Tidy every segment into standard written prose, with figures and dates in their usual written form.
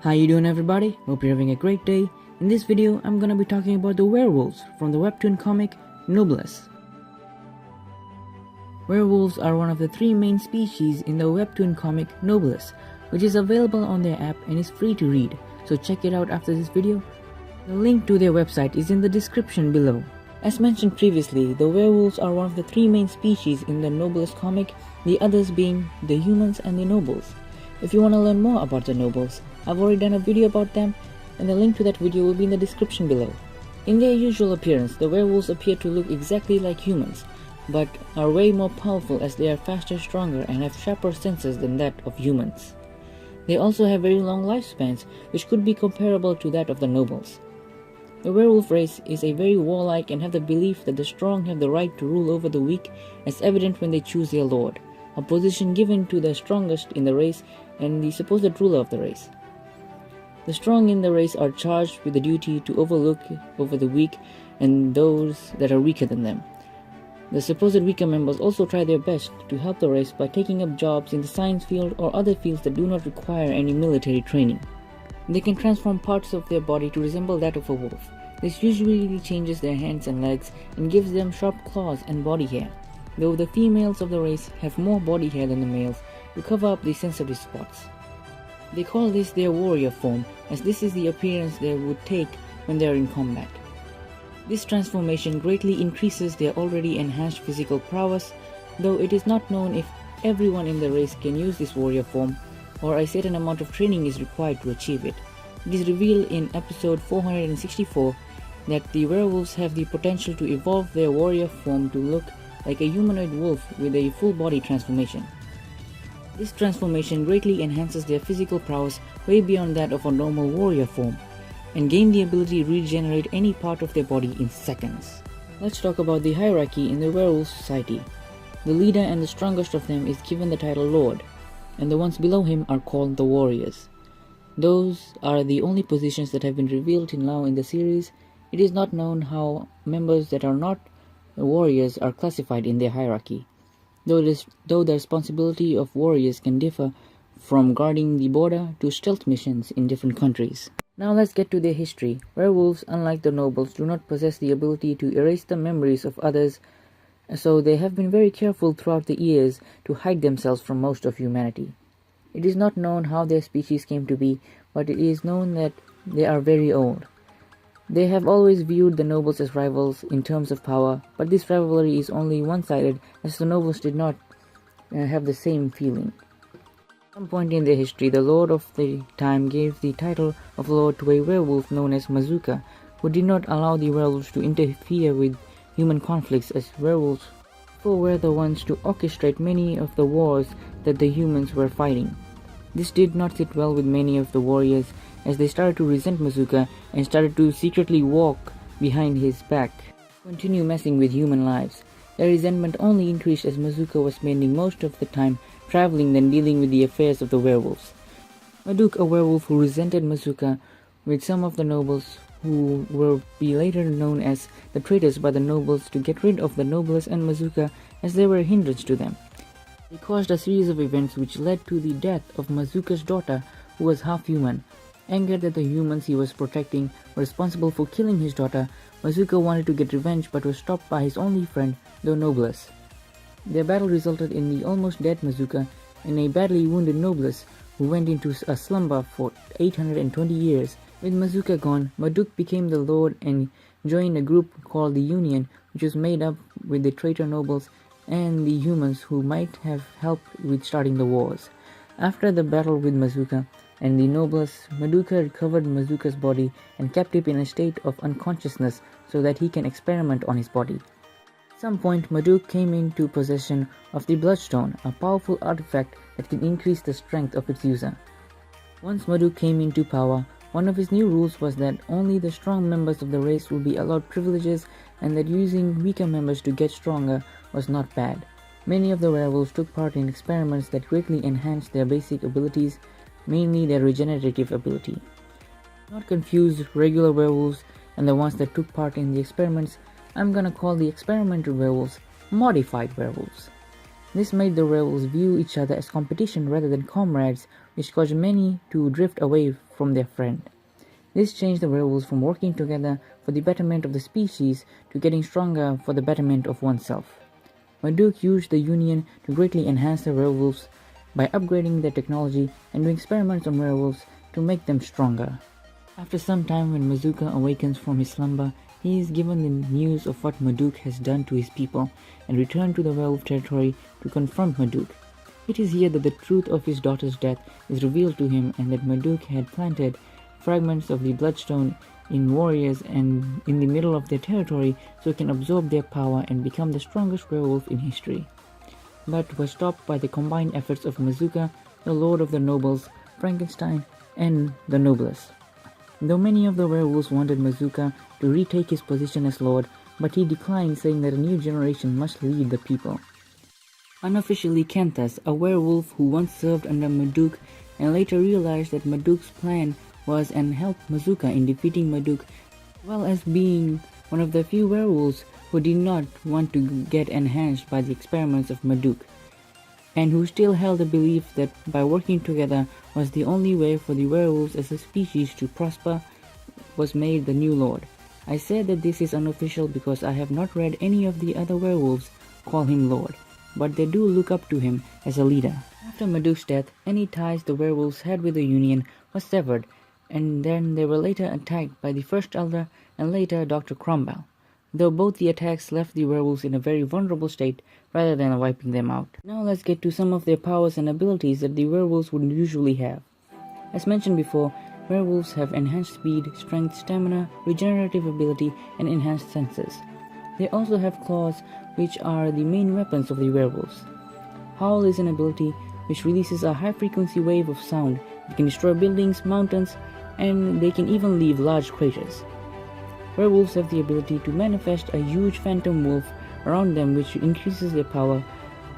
How you doing everybody? Hope you're having a great day. In this video, I'm gonna be talking about the werewolves from the webtoon comic Noblesse. Werewolves are one of the three main species in the webtoon comic Noblesse, which is available on their app and is free to read, so check it out after this video. The link to their website is in the description below. As mentioned previously, the werewolves are one of the three main species in the Noblesse comic, the others being the humans and the nobles. If you want to learn more about the nobles, I've already done a video about them, and the link to that video will be in the description below. In their usual appearance, the werewolves appear to look exactly like humans, but are way more powerful as they are faster, stronger, and have sharper senses than that of humans. They also have very long lifespans, which could be comparable to that of the nobles. The werewolf race is a very warlike and have the belief that the strong have the right to rule over the weak, as evident when they choose their lord, a position given to the strongest in the race and the supposed ruler of the race. The strong in the race are charged with the duty to overlook over the weak and those that are weaker than them. The supposed weaker members also try their best to help the race by taking up jobs in the science field or other fields that do not require any military training. They can transform parts of their body to resemble that of a wolf. This usually changes their hands and legs and gives them sharp claws and body hair, though the females of the race have more body hair than the males to cover up the sensitive spots. They call this their warrior form, as this is the appearance they would take when they are in combat. This transformation greatly increases their already enhanced physical prowess, though it is not known if everyone in the race can use this warrior form, or a certain amount of training is required to achieve it. It is revealed in episode 464 that the werewolves have the potential to evolve their warrior form to look like a humanoid wolf with a full body transformation. This transformation greatly enhances their physical prowess way beyond that of a normal warrior form, and gain the ability to regenerate any part of their body in seconds. Let's talk about the hierarchy in the werewolf society. The leader and the strongest of them is given the title Lord, and the ones below him are called the warriors. Those are the only positions that have been revealed till now in the series. It is not known how members that are not warriors are classified in their hierarchy, though the responsibility of warriors can differ from guarding the border to stealth missions in different countries. Now let's get to their history. Werewolves, unlike the nobles, do not possess the ability to erase the memories of others, so they have been very careful throughout the years to hide themselves from most of humanity. It is not known how their species came to be, but it is known that they are very old. They have always viewed the nobles as rivals in terms of power, but this rivalry is only one-sided, as the nobles did not have the same feeling. At some point in their history, the lord of the time gave the title of lord to a werewolf known as Mazuka, who did not allow the werewolves to interfere with human conflicts, as werewolves were the ones to orchestrate many of the wars that the humans were fighting. This did not sit well with many of the warriors, as they started to resent Mazuka and started to secretly walk behind his back, continue messing with human lives. Their resentment only increased as Mazuka was spending most of the time traveling than dealing with the affairs of the werewolves. Maduk, a werewolf who resented Mazuka, with some of the nobles who will be later known as the traitors by the nobles to get rid of the nobles and Mazuka, as they were a hindrance to them. They caused a series of events which led to the death of Mazuka's daughter, who was half human. Angered that the humans he was protecting were responsible for killing his daughter, Mazuka wanted to get revenge but was stopped by his only friend, the Noblesse. Their battle resulted in the almost dead Mazuka and a badly wounded Noblesse, who went into a slumber for 820 years. With Mazuka gone, Maduk became the lord and joined a group called the Union, which was made up with the traitor nobles and the humans who might have helped with starting the wars. After the battle with Mazuka and the Noblesse, Maduka recovered Mazuka's body and kept him in a state of unconsciousness so that he can experiment on his body. At some point, Maduk came into possession of the Bloodstone, a powerful artifact that can increase the strength of its user. Once Maduk came into power, one of his new rules was that only the strong members of the race would be allowed privileges, and that using weaker members to get stronger was not bad. Many of the werewolves took part in experiments that greatly enhanced their basic abilities, mainly their regenerative ability. Not confuse regular werewolves and the ones that took part in the experiments. I'm gonna call the experimental werewolves modified werewolves. This made the werewolves view each other as competition rather than comrades, which caused many to drift away from their friend. This changed the werewolves from working together for the betterment of the species to getting stronger for the betterment of oneself. Marduk used the union to greatly enhance the werewolves by upgrading their technology and doing experiments on werewolves to make them stronger. After some time, when Mazuka awakens from his slumber, he is given the news of what Marduk has done to his people and returns to the werewolf territory to confront Marduk. It is here that the truth of his daughter's death is revealed to him, and that Marduk had planted fragments of the bloodstone in warriors and in the middle of their territory so he can absorb their power and become the strongest werewolf in history, but was stopped by the combined efforts of Mazuka, the Lord of the Nobles, Frankenstein, and the Noblesse. Though many of the werewolves wanted Mazuka to retake his position as Lord, but he declined, saying that a new generation must lead the people. Unofficially, Kenthus, a werewolf who once served under Marduk and later realized that Marduk's plan was and helped Mazuka in defeating Marduk, as well as being one of the few werewolves who did not want to get enhanced by the experiments of Marduk, and who still held the belief that by working together was the only way for the werewolves as a species to prosper, was made the new lord. I said that this is unofficial because I have not read any of the other werewolves call him lord, but they do look up to him as a leader. After Marduk's death, any ties the werewolves had with the Union was severed, and then they were later attacked by the First Elder and later Dr. Cromble, though both the attacks left the werewolves in a very vulnerable state rather than wiping them out. Now let's get to some of their powers and abilities that the werewolves would usually have. As mentioned before, werewolves have enhanced speed, strength, stamina, regenerative ability, and enhanced senses. They also have claws, which are the main weapons of the werewolves. Howl is an ability which releases a high-frequency wave of sound. It can destroy buildings, mountains, and they can even leave large craters. Werewolves have the ability to manifest a huge phantom wolf around them, which increases their power,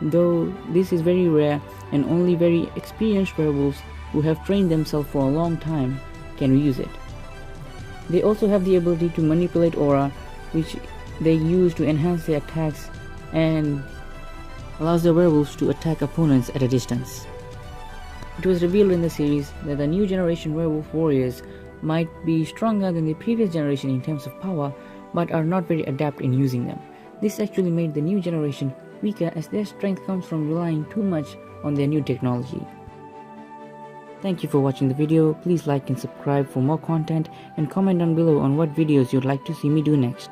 though this is very rare and only very experienced werewolves who have trained themselves for a long time can use it. They also have the ability to manipulate aura, which they use to enhance their attacks and allows the werewolves to attack opponents at a distance. It was revealed in the series that the new generation werewolf warriors might be stronger than the previous generation in terms of power, but are not very adept in using them. This actually made the new generation weaker, as their strength comes from relying too much on their new technology. Thank you for watching the video. Please like and subscribe for more content, and comment down below on what videos you'd like to see me do next.